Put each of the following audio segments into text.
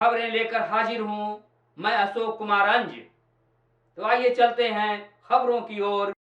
खबरें लेकर हाजिर हूं मैं अशोक कुमार अंज। तो आइए चलते हैं खबरों की ओर।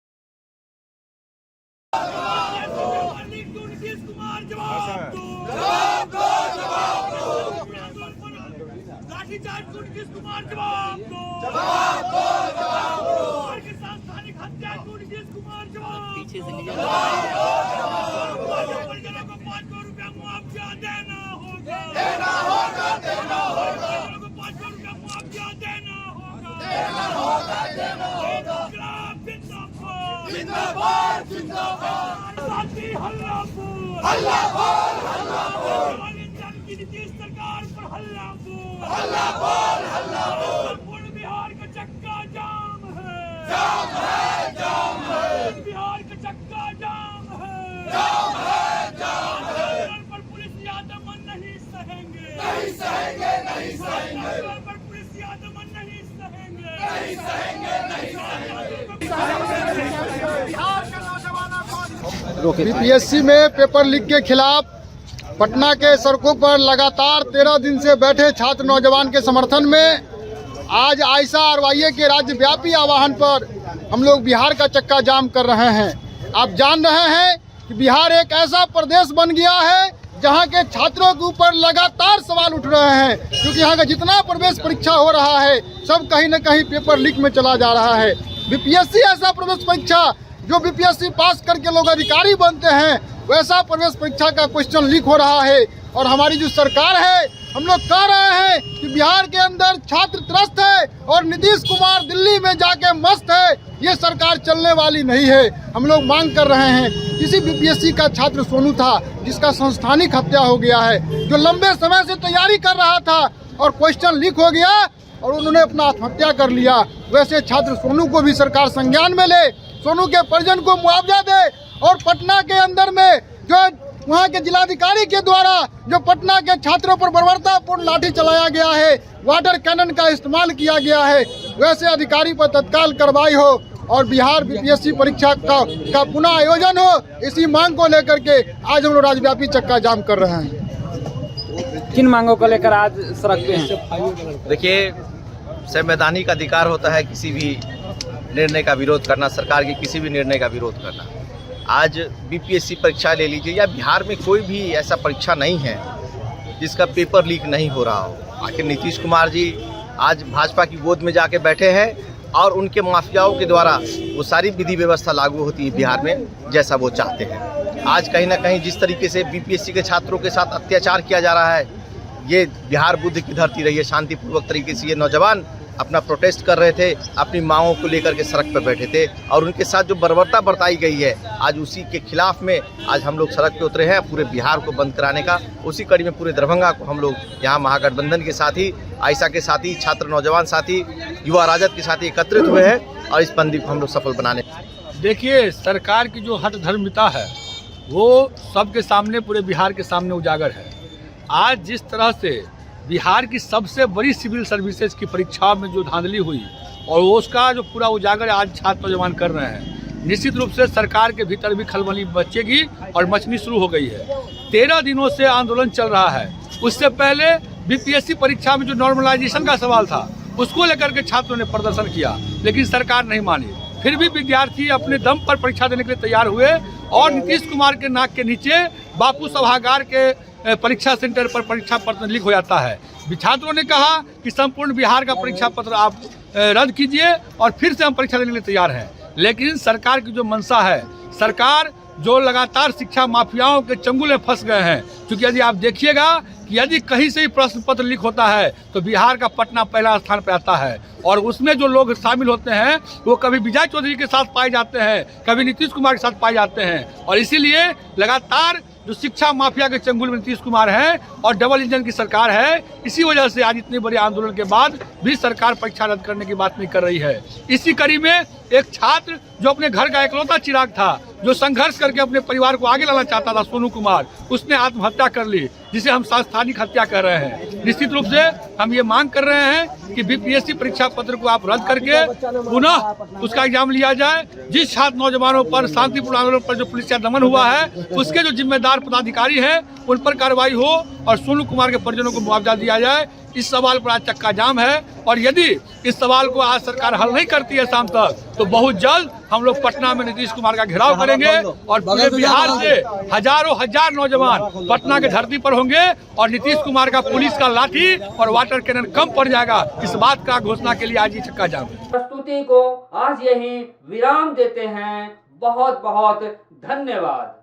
पीछे से सरकार पर हल्ला बोल बिहार का चक्का जाम है बिहार का चक्का जाम है पर पुलिस यादमन नहीं सहेंगे पर पुलिस यादमन नहीं सहेंगे। बीपीएससी में पेपर लीक के खिलाफ पटना के सड़कों पर लगातार 13 दिन से बैठे छात्र नौजवान के समर्थन में आज आयशा आरवाईए के राज्यव्यापी आह्वान पर हम लोग बिहार का चक्का जाम कर रहे हैं। आप जान रहे हैं कि बिहार एक ऐसा प्रदेश बन गया है जहां के छात्रों के ऊपर लगातार सवाल उठ रहे हैं, क्योंकि यहाँ का जितना प्रवेश परीक्षा हो रहा है सब कहीं न कहीं पेपर लीक में चला जा रहा है। बीपीएससी ऐसा प्रवेश परीक्षा जो बीपीएससी पास करके लोग अधिकारी बनते हैं, वैसा प्रवेश परीक्षा का क्वेश्चन लीक हो रहा है। और हमारी जो सरकार है, हम लोग कह रहे हैं कि बिहार के अंदर छात्र त्रस्त है और नीतीश कुमार दिल्ली में जाके मस्त है, ये सरकार चलने वाली नहीं है। हम लोग मांग कर रहे हैं, किसी बीपीएससी का छात्र सोनू था जिसका संस्थानिक हत्या हो गया है, जो लंबे समय से तैयारी कर रहा था और क्वेश्चन लीक हो गया और उन्होंने अपना आत्महत्या कर लिया। वैसे छात्र सोनू को भी सरकार संज्ञान में ले, सोनू के परिजन को मुआवजा दे और पटना के अंदर में जो वहाँ के जिलाधिकारी के द्वारा जो पटना के छात्रों पर बर्बरतापूर्ण लाठी चलाया गया है, वाटर कैनन का इस्तेमाल किया गया है, वैसे अधिकारी पर तत्काल कार्रवाई हो और बिहार बीपीएससी परीक्षा का पुनः आयोजन हो। इसी मांग को लेकर के आज हम लोग राज्यव्यापी चक्का जाम कर रहे हैं। किन मांगों को लेकर आज सड़क पे हैं? देखिए, संवैधानिक अधिकार होता है किसी भी निर्णय का विरोध करना, सरकार के किसी भी निर्णय का विरोध करना। आज बीपीएससी परीक्षा ले लीजिए या बिहार में कोई भी ऐसा परीक्षा नहीं है जिसका पेपर लीक नहीं हो रहा हो। आखिर नीतीश कुमार जी आज भाजपा की गोद में जाके बैठे हैं और उनके माफियाओं के द्वारा वो सारी विधि व्यवस्था लागू होती है बिहार में जैसा वो चाहते हैं। आज कहीं ना कहीं जिस तरीके से बीपीएससी के छात्रों के साथ अत्याचार किया जा रहा है, ये बिहार बुद्ध की धरती रही है। शांतिपूर्वक तरीके से ये नौजवान अपना प्रोटेस्ट कर रहे थे, अपनी मांगों को लेकर के सड़क पर बैठे थे और उनके साथ जो बर्बरता बरताई गई है, आज उसी के खिलाफ में आज हम लोग सड़क पे उतरे हैं पूरे बिहार को बंद कराने का। उसी कड़ी में पूरे दरभंगा को हम लोग यहाँ महागठबंधन के साथी, आयशा के साथी, छात्र नौजवान साथी, युवा राजद के साथी एकत्रित हुए हैं और इस बंदी को हम लोग सफल बनाने। देखिए, सरकार की जो हठधर्मिता है वो सबके सामने, पूरे बिहार के सामने उजागर है। आज जिस तरह से बिहार की सबसे बड़ी सिविल सर्विसेज की परीक्षा में जो धांधली हुई और उसका जो पूरा उजागर आज छात्र नौजवान कर रहे हैं, निश्चित रूप से सरकार के भीतर भी खलबली मचेगी और मचनी शुरू हो गई है। 13 दिनों से आंदोलन चल रहा है। उससे पहले बीपीएससी परीक्षा में जो नॉर्मलाइजेशन का सवाल था उसको लेकर के छात्रों ने प्रदर्शन किया, लेकिन सरकार नहीं मानी। फिर भी विद्यार्थी अपने दम पर परीक्षा देने के लिए तैयार हुए और नीतीश कुमार के नाक के नीचे बापू सभागार के परीक्षा सेंटर पर परीक्षा पत्र लीक हो जाता है। छात्रों ने कहा कि संपूर्ण बिहार का परीक्षा पत्र आप रद्द कीजिए और फिर से हम परीक्षा देने के लिए तैयार हैं। लेकिन सरकार की जो मंशा है, सरकार जो लगातार शिक्षा माफियाओं के चंगुल में फंस गए हैं, क्योंकि यदि आप देखिएगा कि यदि कहीं से ही प्रश्न पत्र लीक होता है तो बिहार का पटना पहला स्थान पर आता है और उसमें जो लोग शामिल होते हैं वो कभी विजय चौधरी के साथ पाए जाते हैं, कभी नीतीश कुमार के साथ पाए जाते हैं। और इसीलिए लगातार जो शिक्षा माफिया के चंगुल में नीतीश कुमार है और डबल इंजन की सरकार है, इसी वजह से आज इतने बड़े आंदोलन के बाद भी सरकार परीक्षा रद्द करने की बात नहीं कर रही है। इसी कड़ी में एक छात्र जो अपने घर का इकलौता चिराग था, जो संघर्ष करके अपने परिवार को आगे लाना चाहता था, सोनू कुमार, उसने आत्महत्या कर ली, जिसे हम संस्थानिक हत्या कर रहे हैं। निश्चित रूप से हम ये मांग कर रहे हैं कि बीपीएससी परीक्षा पत्र को आप रद्द करके पुनः उसका एग्जाम लिया जाए। जिस छात्र नौजवानों पर शांतिपूर्ण आंदोलन पर जो पुलिस का दमन हुआ है, उसके जो जिम्मेदार पदाधिकारी हैं उन पर कार्रवाई हो और सोनू कुमार के परिजनों को मुआवजा दिया जाए। इस सवाल पर आज चक्का जाम है और यदि इस सवाल को आज सरकार हल नहीं करती है शाम तक, तो बहुत जल्द हम लोग पटना में नीतीश कुमार का घेराव करेंगे और पूरे बिहार से हजारों हजार नौजवान पटना के धरती पर होंगे और नीतीश कुमार का पुलिस का लाठी और वाटर कैनन कम पड़ जाएगा। इस बात का घोषणा के लिए आज ये चक्का जाम है। प्रस्तुति को आज यही विराम देते हैं। बहुत बहुत धन्यवाद।